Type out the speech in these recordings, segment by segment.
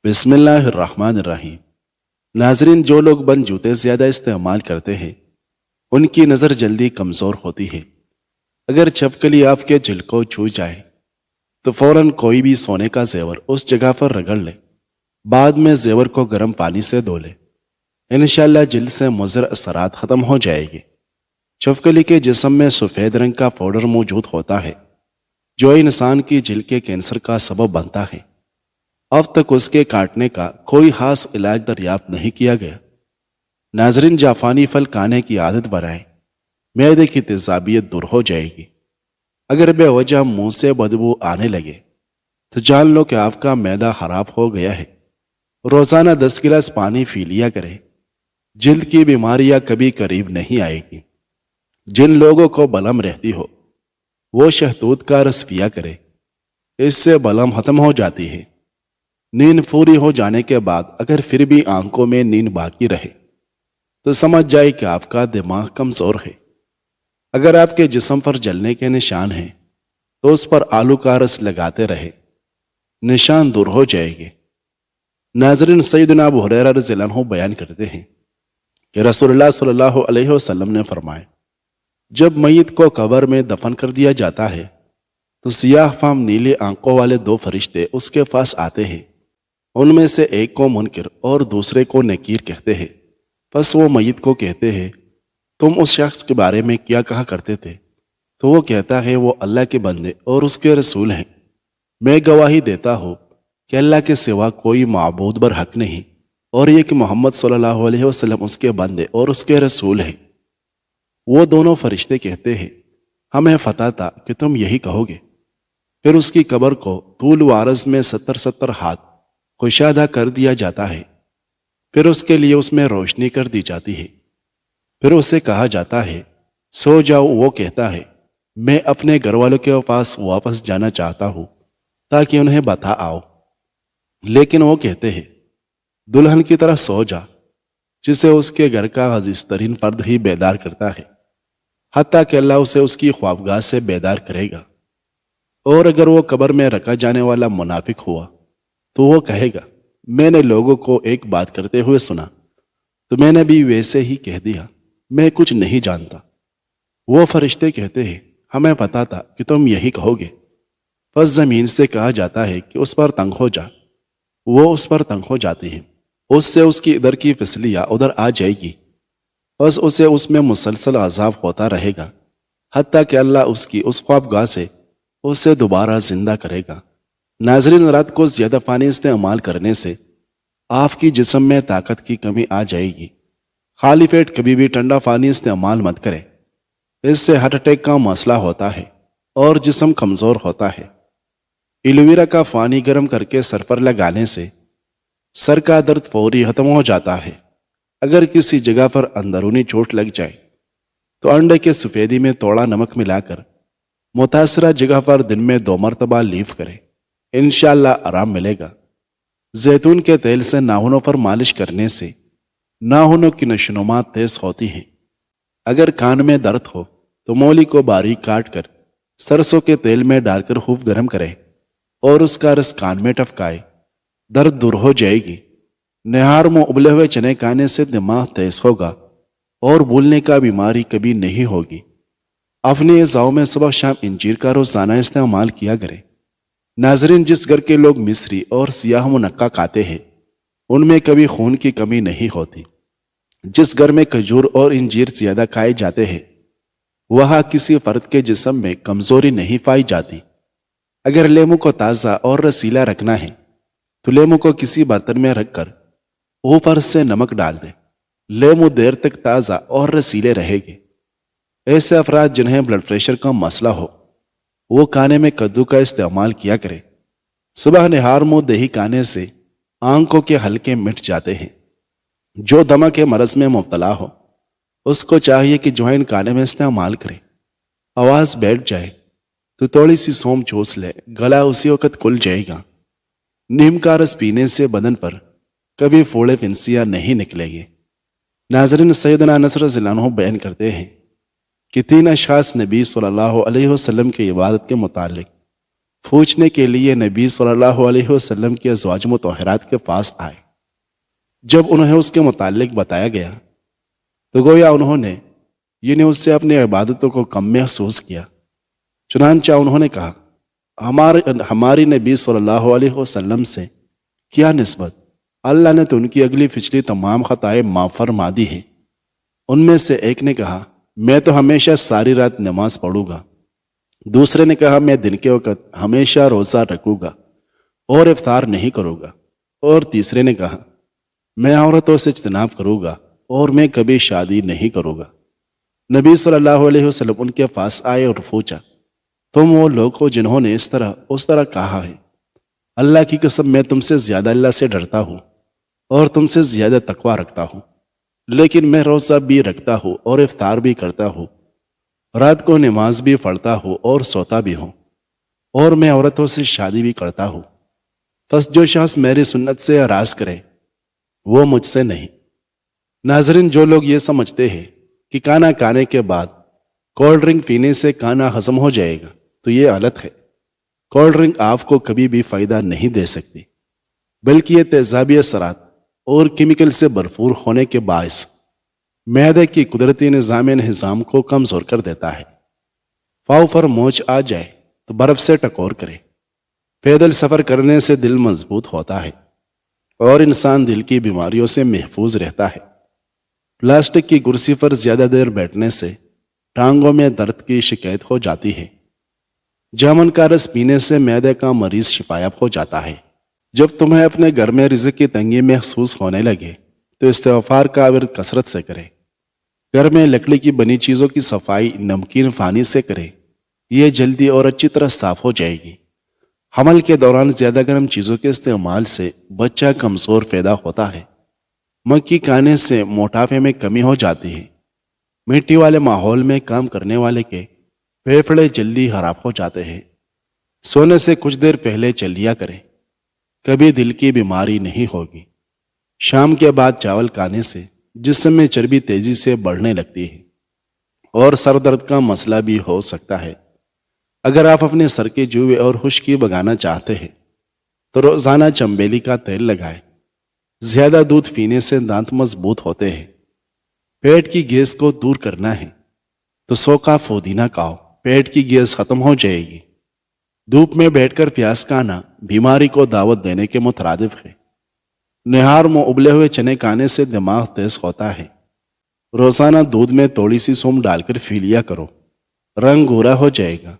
بسم اللہ الرحمن الرحیم۔ ناظرین، جو لوگ بند جوتے زیادہ استعمال کرتے ہیں ان کی نظر جلدی کمزور ہوتی ہے۔ اگر چھپکلی آپ کے جلد کو چھو جائے تو فوراً کوئی بھی سونے کا زیور اس جگہ پر رگڑ لے، بعد میں زیور کو گرم پانی سے دھو لے، انشاءاللہ جلد سے مضر اثرات ختم ہو جائے گی۔ چھپکلی کے جسم میں سفید رنگ کا پاؤڈر موجود ہوتا ہے جو انسان کی جلد کے کینسر کا سبب بنتا ہے۔ اب تک اس کے کاٹنے کا کوئی خاص علاج دریافت نہیں کیا گیا۔ ناظرین، جاپانی پھل کھانے کی عادت بنائیں، معدے کی تیزابیت دور ہو جائے گی۔ اگر بے وجہ منہ سے بدبو آنے لگے تو جان لو کہ آپ کا معدہ خراب ہو گیا ہے۔ روزانہ 10 گلاس پانی پی لیا کریں، جلد کی بیماریاں کبھی قریب نہیں آئے گی۔ جن لوگوں کو بلم رہتی ہو وہ شہتوت کا رس پیا کرے، اس سے بلم ختم ہو جاتی ہے۔ نیند پوری ہو جانے کے بعد اگر پھر بھی آنکھوں میں نیند باقی رہے تو سمجھ جائے کہ آپ کا دماغ کمزور ہے۔ اگر آپ کے جسم پر جلنے کے نشان ہیں تو اس پر آلو کا رس لگاتے رہے، نشان دور ہو جائے گے۔ ناظرین، سیدنا ابو ہریرہ رضی اللہ عنہ بیان کرتے ہیں کہ رسول اللہ صلی اللہ علیہ وسلم نے فرمایا، جب میت کو قبر میں دفن کر دیا جاتا ہے تو سیاہ فام نیلے آنکھوں والے 2 فرشتے اس کے پاس آتے ہیں۔ ان میں سے ایک کو منکر اور دوسرے کو نکیر کہتے ہیں۔ پس وہ میت کو کہتے ہیں، تم اس شخص کے بارے میں کیا کہا کرتے تھے؟ تو وہ کہتا ہے، وہ اللہ کے بندے اور اس کے رسول ہیں۔ میں گواہی دیتا ہوں کہ اللہ کے سوا کوئی معبود برحق نہیں، اور یہ کہ محمد صلی اللہ علیہ وسلم اس کے بندے اور اس کے رسول ہیں۔ وہ دونوں فرشتے کہتے ہیں، ہمیں فتح تھا کہ تم یہی کہو گے۔ پھر اس کی قبر کو طول و عرض میں 70 ہاتھ کشادہ کر دیا جاتا ہے۔ پھر اس کے لیے اس میں روشنی کر دی جاتی ہے۔ پھر اسے کہا جاتا ہے، سو جاؤ۔ وہ کہتا ہے، میں اپنے گھر والوں کے پاس واپس جانا چاہتا ہوں تاکہ انہیں بتا آؤ۔ لیکن وہ کہتے ہیں، دلہن کی طرح سو جا، جسے اس کے گھر کا عزیز ترین فرد ہی بیدار کرتا ہے، حتیٰ کہ اللہ اسے اس کی خوابگاہ سے بیدار کرے گا۔ اور اگر وہ قبر میں رکھا جانے والا منافق ہوا تو وہ کہے گا، میں نے لوگوں کو ایک بات کرتے ہوئے سنا تو میں نے بھی ویسے ہی کہہ دیا، میں کچھ نہیں جانتا۔ وہ فرشتے کہتے ہیں، ہمیں پتا تھا کہ تم یہی کہو گے۔ پس زمین سے کہا جاتا ہے کہ اس پر تنگ ہو جا۔ وہ اس پر تنگ ہو جاتی ہیں، اس سے اس کی ادھر کی پسلیاں ادھر آ جائے گی۔ پس اسے اس میں مسلسل عذاب ہوتا رہے گا حتیٰ کہ اللہ اس کی اس خوابگاہ سے اسے دوبارہ زندہ کرے گا۔ ناظرین، رات کو زیادہ پانی استعمال کرنے سے آپ کی جسم میں طاقت کی کمی آ جائے گی۔ خالی پیٹ کبھی بھی ٹھنڈا پانی استعمال مت کریں، اس سے ہارٹ اٹیک کا مسئلہ ہوتا ہے اور جسم کمزور ہوتا ہے۔ ایلوویرا کا پانی گرم کر کے سر پر لگانے سے سر کا درد فوری ختم ہو جاتا ہے۔ اگر کسی جگہ پر اندرونی چوٹ لگ جائے تو انڈے کے سفیدی میں تھوڑا نمک ملا کر متاثرہ جگہ پر دن میں 2 مرتبہ لیف کریں، انشاءاللہ آرام ملے گا۔ زیتون کے تیل سے ناخنوں پر مالش کرنے سے ناخنوں کی نشوونما تیز ہوتی ہیں۔ اگر کان میں درد ہو تو مولی کو باریک کاٹ کر سرسوں کے تیل میں ڈال کر خوب گرم کریں اور اس کا رس کان میں ٹپکائے، درد دور ہو جائے گی۔ نہار منہ ابلے ہوئے چنے کھانے سے دماغ تیز ہوگا اور بھولنے کا بیماری کبھی نہیں ہوگی۔ اپنے غذاؤں میں صبح شام انجیر کا روزانہ استعمال کیا کریں۔ ناظرین، جس گھر کے لوگ مصری اور سیاہ منقع کھاتے ہیں ان میں کبھی خون کی کمی نہیں ہوتی۔ جس گھر میں کھجور اور انجیر زیادہ کھائے جاتے ہیں وہاں کسی فرد کے جسم میں کمزوری نہیں پائی جاتی۔ اگر لیمو کو تازہ اور رسیلا رکھنا ہے تو لیمو کو کسی برتن میں رکھ کر اوپر سے نمک ڈال دیں، لیمو دیر تک تازہ اور رسیلے رہے گے۔ ایسے افراد جنہیں بلڈ پریشر کا مسئلہ ہو وہ کھانے میں کدو کا استعمال کیا کریں۔ صبح نہار منہ دہی کھانے سے آنکھوں کے حلقے مٹ جاتے ہیں۔ جو دمہ کے مرض میں مبتلا ہو اس کو چاہیے کہ جوائن کھانے میں استعمال کرے۔ آواز بیٹھ جائے تو تھوڑی سی سونف چوس لے، گلا اسی وقت کھل جائے گا۔ نیم کا رس پینے سے بدن پر کبھی پھوڑے پھنسیاں نہیں نکلے گی۔ ناظرین، سیدنا انس رضی اللہ عنہ بیان کرتے ہیں کہ 3 اشخاص نبی صلی اللہ علیہ وسلم کی عبادت کے متعلق پوچھنے کے لیے نبی صلی اللہ علیہ وسلم کے ازواج مطہرات کے پاس آئے۔ جب انہیں اس کے متعلق بتایا گیا تو گویا انہوں نے اس سے اپنی عبادتوں کو کم محسوس کیا۔ چنانچہ انہوں نے کہا، ہماری نبی صلی اللہ علیہ وسلم سے کیا نسبت؟ اللہ نے تو ان کی اگلی پچھلی تمام خطائیں معاف فرما دی ہیں۔ ان میں سے ایک نے کہا، میں تو ہمیشہ ساری رات نماز پڑھوں گا۔ دوسرے نے کہا، میں دن کے وقت ہمیشہ روزہ رکھوں گا اور افطار نہیں کروں گا۔ اور تیسرے نے کہا، میں عورتوں سے اجتناب کروں گا اور میں کبھی شادی نہیں کروں گا۔ نبی صلی اللہ علیہ وسلم ان کے پاس آئے اور پوچھا، تم وہ لوگ ہو جنہوں نے اس طرح کہا ہے؟ اللہ کی قسم میں تم سے زیادہ اللہ سے ڈرتا ہوں اور تم سے زیادہ تقوی رکھتا ہوں، لیکن میں روزہ بھی رکھتا ہوں اور افطار بھی کرتا ہوں، رات کو نماز بھی پڑھتا ہوں اور سوتا بھی ہوں، اور میں عورتوں سے شادی بھی کرتا ہوں۔ پس جو شخص میری سنت سے اعراض کرے وہ مجھ سے نہیں۔ ناظرین، جو لوگ یہ سمجھتے ہیں کہ کھانا کھانے کے بعد کولڈ ڈرنک پینے سے کھانا ہضم ہو جائے گا تو یہ غلط ہے۔ کولڈ ڈرنک آپ کو کبھی بھی فائدہ نہیں دے سکتی، بلکہ یہ تیزابی اثرات اور کیمیکل سے بھرپور ہونے کے باعث معدے کی قدرتی نظام کو کمزور کر دیتا ہے۔ پاؤں پر موچ آ جائے تو برف سے ٹکور کرے۔ پیدل سفر کرنے سے دل مضبوط ہوتا ہے اور انسان دل کی بیماریوں سے محفوظ رہتا ہے۔ پلاسٹک کی کرسی پر زیادہ دیر بیٹھنے سے ٹانگوں میں درد کی شکایت ہو جاتی ہے۔ جامن کا رس پینے سے معدے کا مریض شفایاب ہو جاتا ہے۔ جب تمہیں اپنے گھر میں رزق کی تنگی محسوس ہونے لگے تو استغفار کا ورد کثرت سے کرے۔ گھر میں لکڑی کی بنی چیزوں کی صفائی نمکین پانی سے کرے، یہ جلدی اور اچھی طرح صاف ہو جائے گی۔ حمل کے دوران زیادہ گرم چیزوں کے استعمال سے بچہ کمزور پیدا ہوتا ہے۔ مکھی کھانے سے موٹاپے میں کمی ہو جاتی ہے۔ مٹی والے ماحول میں کام کرنے والے کے پھیپھڑے جلدی خراب ہو جاتے ہیں۔ سونے سے کچھ دیر پہلے چل لیا کریں، کبھی دل کی بیماری نہیں ہوگی۔ شام کے بعد چاول کھانے سے جسم میں چربی تیزی سے بڑھنے لگتی ہے اور سر درد کا مسئلہ بھی ہو سکتا ہے۔ اگر آپ اپنے سر کے جوئے اور خشکی بھگانا چاہتے ہیں تو روزانہ چنبیلی کا تیل لگائیں۔ زیادہ دودھ پینے سے دانت مضبوط ہوتے ہیں۔ پیٹ کی گیس کو دور کرنا ہے تو سوکھا پودینہ کھاؤ، پیٹ کی گیس ختم ہو جائے گی۔ دھوپ میں بیٹھ کر پیاز کھانا بیماری کو دعوت دینے کے مترادف ہے۔ نہار میں ابلے ہوئے چنے کھانے سے دماغ تیز ہوتا ہے۔ روزانہ دودھ میں تھوڑی سی سونف ڈال کر پی لیا کرو، رنگ گورا ہو جائے گا۔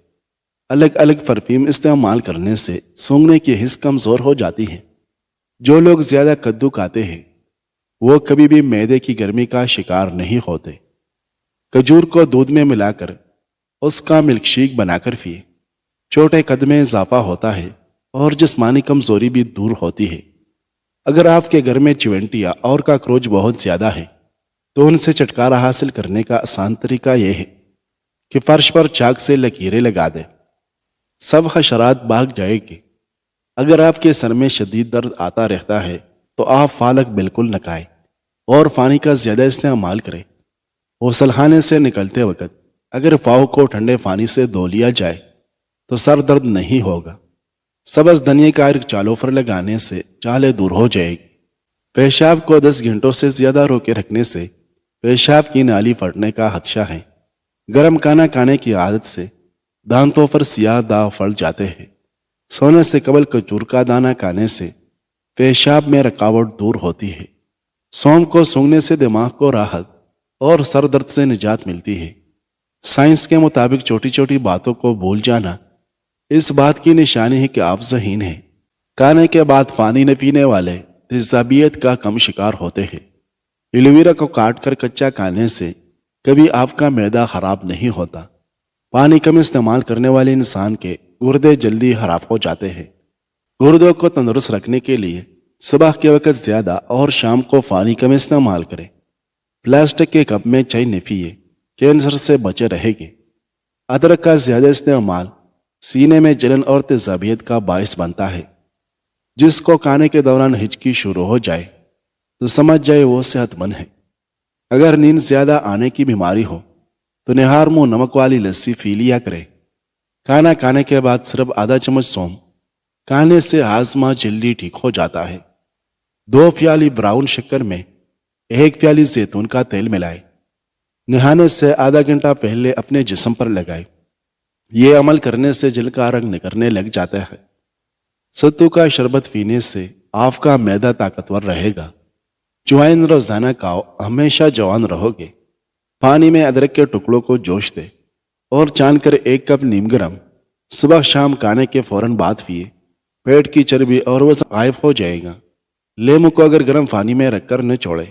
الگ الگ پرفیوم استعمال کرنے سے سونگھنے کی حس کمزور ہو جاتی ہے۔ جو لوگ زیادہ کدو کھاتے ہیں وہ کبھی بھی معدے کی گرمی کا شکار نہیں ہوتے۔ کھجور کو دودھ میں ملا کر اس کا ملک شیک بنا کر پیے، چھوٹے قد میں اضافہ ہوتا ہے اور جسمانی کمزوری بھی دور ہوتی ہے۔ اگر آپ کے گھر میں چیونٹیاں اور کاکروچ بہت زیادہ ہیں تو ان سے چھٹکارا حاصل کرنے کا آسان طریقہ یہ ہے کہ فرش پر چاک سے لکیریں لگا دیں، سب حشرات بھاگ جائے گی۔ اگر آپ کے سر میں شدید درد آتا رہتا ہے تو آپ پالک بالکل نہ کھائیں اور پانی کا زیادہ استعمال کریں۔ غسل خانے سے نکلتے وقت اگر پاؤں کو ٹھنڈے پانی سے دھو لیا جائے تو سر درد نہیں ہوگا۔ سبز دھنیا کا عرق چالوں پر لگانے سے چالیں دور ہو جائے گی۔ پیشاب کو 10 گھنٹوں سے زیادہ روکے رکھنے سے پیشاب کی نالی پھٹنے کا خدشہ ہے۔ گرم کھانا کھانے کی عادت سے دانتوں پر سیاہ داغ پڑ جاتے ہیں۔ سونے سے قبل کھجور کا دانہ کھانے سے پیشاب میں رکاوٹ دور ہوتی ہے۔ سونف کو سونگھنے سے دماغ کو راحت اور سر درد سے نجات ملتی ہے۔ سائنس کے مطابق چھوٹی چھوٹی باتوں کو بھول جانا اس بات کی نشانی ہے کہ آپ ذہین ہیں۔ کھانے کے بعد پانی نہ پینے والے تیزابیت کا کم شکار ہوتے ہیں۔ ایلوویرا کو کاٹ کر کچا کھانے سے کبھی آپ کا معدہ خراب نہیں ہوتا۔ پانی کم استعمال کرنے والے انسان کے گردے جلدی خراب ہو جاتے ہیں۔ گردوں کو تندرست رکھنے کے لیے صبح کے وقت زیادہ اور شام کو پانی کم استعمال کریں۔ پلاسٹک کے کپ میں چائے نہ پیے، کینسر سے بچے رہے گے۔ ادرک کا زیادہ استعمال سینے میں جلن اور تیزابیت کا باعث بنتا ہے۔ جس کو کھانے کے دوران ہچکی شروع ہو جائے تو سمجھ جائے وہ صحت مند ہے۔ اگر نیند زیادہ آنے کی بیماری ہو تو نہار منہ نمک والی لسی پی لیا کرے۔ کھانا کھانے کے بعد صرف آدھا چمچ سونف کھانے سے ہاضمہ جلدی ٹھیک ہو جاتا ہے۔ 2 پیالی براؤن شکر میں 1 پیالی زیتون کا تیل ملائے، نہانے سے آدھا گھنٹہ پہلے اپنے جسم پر لگائے۔ یہ عمل کرنے سے جلد کا رنگ نکلنے لگ جاتا ہے۔ ستو کا شربت پینے سے آپ کا معدہ طاقتور رہے گا۔ جوائن روزانہ کھاؤ، ہمیشہ جوان رہو گے۔ پانی میں ادرک کے ٹکڑوں کو جوش دے اور چھان کر 1 کپ نیم گرم صبح شام کھانے کے فوراً بعد پیے۔ پیٹ کی چربی اور وزن غائب ہو جائے گا۔ لیمو کو اگر گرم پانی میں رکھ کر نچوڑے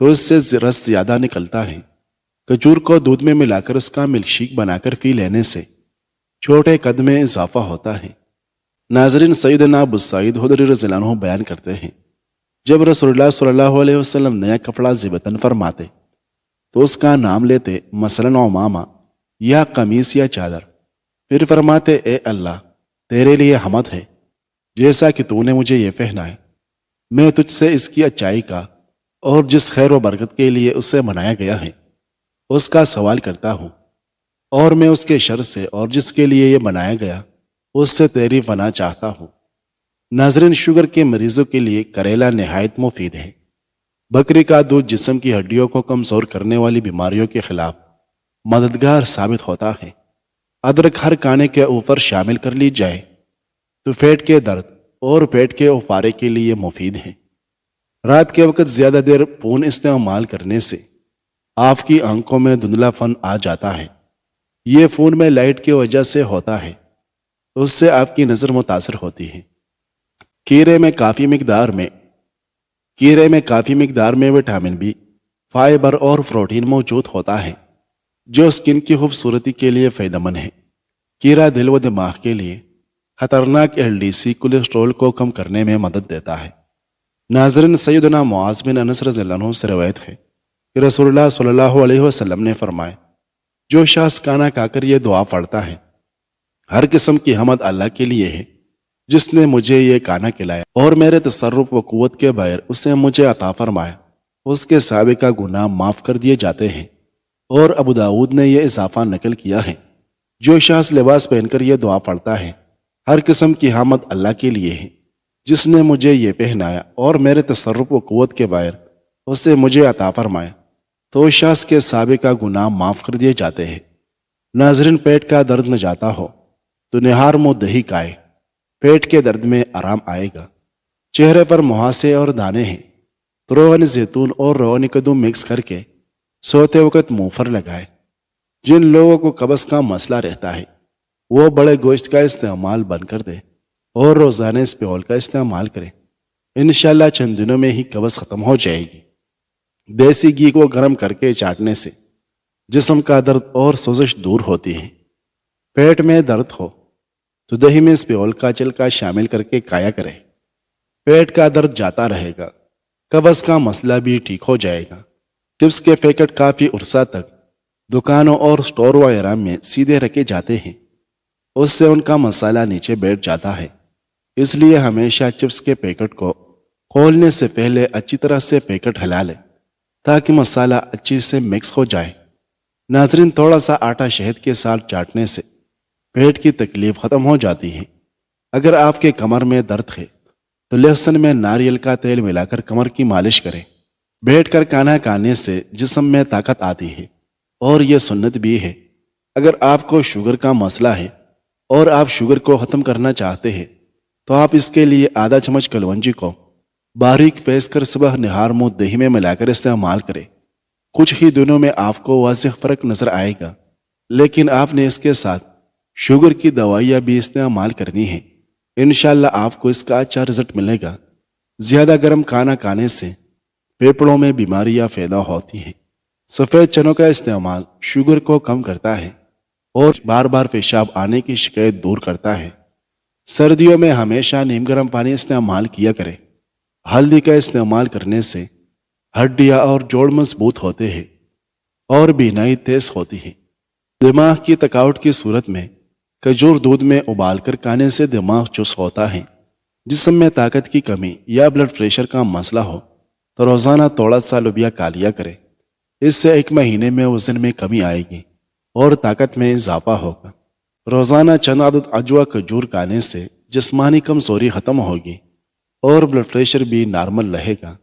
تو اس سے رس زیادہ نکلتا ہے۔ کھجور کو دودھ میں ملا کر اس کا ملک شیک بنا کر پی لینے سے چھوٹے قد میں اضافہ ہوتا ہے۔ ناظرین، سیدنا ابو سعید خدری رضی اللہ عنہ بیان کرتے ہیں، جب رسول اللہ صلی اللہ علیہ وسلم نیا کپڑا زیبتن فرماتے تو اس کا نام لیتے، مثلاً عمامہ یا قمیص یا چادر، پھر فرماتے، اے اللہ تیرے لیے حمد ہے جیسا کہ تو نے مجھے یہ پہنایا۔ میں تجھ سے اس کی اچائی کا اور جس خیر و برکت کے لیے اسے بنایا گیا ہے اس کا سوال کرتا ہوں، اور میں اس کے شر سے اور جس کے لیے یہ بنایا گیا اس سے تیری پناہ چاہتا ہوں۔ ناظرین، شوگر کے مریضوں کے لیے کریلا نہایت مفید ہے۔ بکری کا دودھ جسم کی ہڈیوں کو کمزور کرنے والی بیماریوں کے خلاف مددگار ثابت ہوتا ہے۔ ادرک ہر کھانے کے اوپر شامل کر لی جائے تو پیٹ کے درد اور پیٹ کے افارے کے لیے مفید ہے۔ رات کے وقت زیادہ دیر فون استعمال کرنے سے آپ کی آنکھوں میں دھندلا پن آ جاتا ہے۔ یہ فون میں لائٹ کی وجہ سے ہوتا ہے، اس سے آپ کی نظر متاثر ہوتی ہے۔ کھیرے میں کافی مقدار میں وٹامن بی، فائبر اور پروٹین موجود ہوتا ہے جو سکن کی خوبصورتی کے لیے فائدہ مند ہے۔ کھیرا دل و دماغ کے لیے خطرناک LDC کولیسٹرول کو کم کرنے میں مدد دیتا ہے۔ ناظرین، سیدنا معاذ بن انس رضی اللہ عنہ سے روایت ہے کہ رسول اللہ صلی اللہ علیہ وسلم نے فرمایا، جو شخص کھانا کھا کر یہ دعا پڑھتا ہے، ہر قسم کی حمد اللہ کے لیے ہے جس نے مجھے یہ کھانا کھلایا اور میرے تصرف و قوت کے بغیر اسے مجھے عطا فرمایا، اس کے سابقہ گناہ معاف کر دیے جاتے ہیں۔ اور ابو داؤد نے یہ اضافہ نقل کیا ہے، جو شخص لباس پہن کر یہ دعا پڑھتا ہے، ہر قسم کی حمد اللہ کے لیے ہے جس نے مجھے یہ پہنایا اور میرے تصرف و قوت کے بغیر اسے مجھے عطا فرمایا، تو اس شخص کے سابقہ گناہ معاف کر دیے جاتے ہیں۔ ناظرین، پیٹ کا درد نہ جاتا ہو تو نہار منہ دہی کھائے، پیٹ کے درد میں آرام آئے گا۔ چہرے پر مہاسے اور دانے ہیں تو روغن زیتون اور روغن قدم مکس کر کے سوتے وقت منہ پر لگائے۔ جن لوگوں کو قبض کا مسئلہ رہتا ہے وہ بڑے گوشت کا استعمال بند کر دے اور روزانہ اسپیول کا استعمال کرے، انشاءاللہ چند دنوں میں ہی قبض ختم ہو جائے گی۔ دیسی گھی کو گرم کر کے چاٹنے سے جسم کا درد اور سوزش دور ہوتی ہے۔ پیٹ میں درد ہو تو دہی میں اسپیول کا چھلکا شامل کر کے کھایا کرے، پیٹ کا درد جاتا رہے گا، قبض کا مسئلہ بھی ٹھیک ہو جائے گا۔ چپس کے پیکٹ کافی عرصہ تک دکانوں اور سٹور وغیرہ میں سیدھے رکھے جاتے ہیں، اس سے ان کا مسالہ نیچے بیٹھ جاتا ہے، اس لیے ہمیشہ چپس کے پیکٹ کو کھولنے سے پہلے اچھی طرح سے پیکٹ ہلا لے تاکہ مسالہ اچھی سے مکس ہو جائے۔ ناظرین، تھوڑا سا آٹا شہد کے ساتھ چاٹنے سے پیٹ کی تکلیف ختم ہو جاتی ہے۔ اگر آپ کے کمر میں درد ہے تو لہسن میں ناریل کا تیل ملا کر کمر کی مالش کریں۔ بیٹھ کر کھانا کھانے سے جسم میں طاقت آتی ہے اور یہ سنت بھی ہے۔ اگر آپ کو شوگر کا مسئلہ ہے اور آپ شوگر کو ختم کرنا چاہتے ہیں تو آپ اس کے لیے آدھا چمچ کلونجی کو باریک پیس کر صبح نہار منہ دہی میں ملا کر استعمال کریں۔ کچھ ہی دنوں میں آپ کو واضح فرق نظر آئے گا، لیکن آپ نے اس کے ساتھ شوگر کی دوائیاں بھی استعمال کرنی ہیں۔ انشاءاللہ آپ کو اس کا اچھا رزلٹ ملے گا۔ زیادہ گرم کھانا کھانے سے پھیپھڑوں میں بیماریاں پیدا ہوتی ہیں۔ سفید چنوں کا استعمال شوگر کو کم کرتا ہے اور بار بار پیشاب آنے کی شکایت دور کرتا ہے۔ سردیوں میں ہمیشہ نیم گرم پانی استعمال کیا کریں۔ ہلدی کا استعمال کرنے سے ہڈیاں اور جوڑ مضبوط ہوتے ہیں اور بینائی تیز ہوتی ہے۔ دماغ کی تھکاوٹ کی صورت میں کھجور دودھ میں ابال کر کھانے سے دماغ چست ہوتا ہے۔ جسم میں طاقت کی کمی یا بلڈ پریشر کا مسئلہ ہو تو روزانہ تھوڑا سا لوبیا کھا لیا کرے، اس سے 1 مہینے میں وزن میں کمی آئے گی اور طاقت میں اضافہ ہوگا۔ روزانہ چند عدد اجوا کھجور کھانے سے جسمانی کمزوری ختم ہوگی اور بلڈ پریشر بھی نارمل رہے گا۔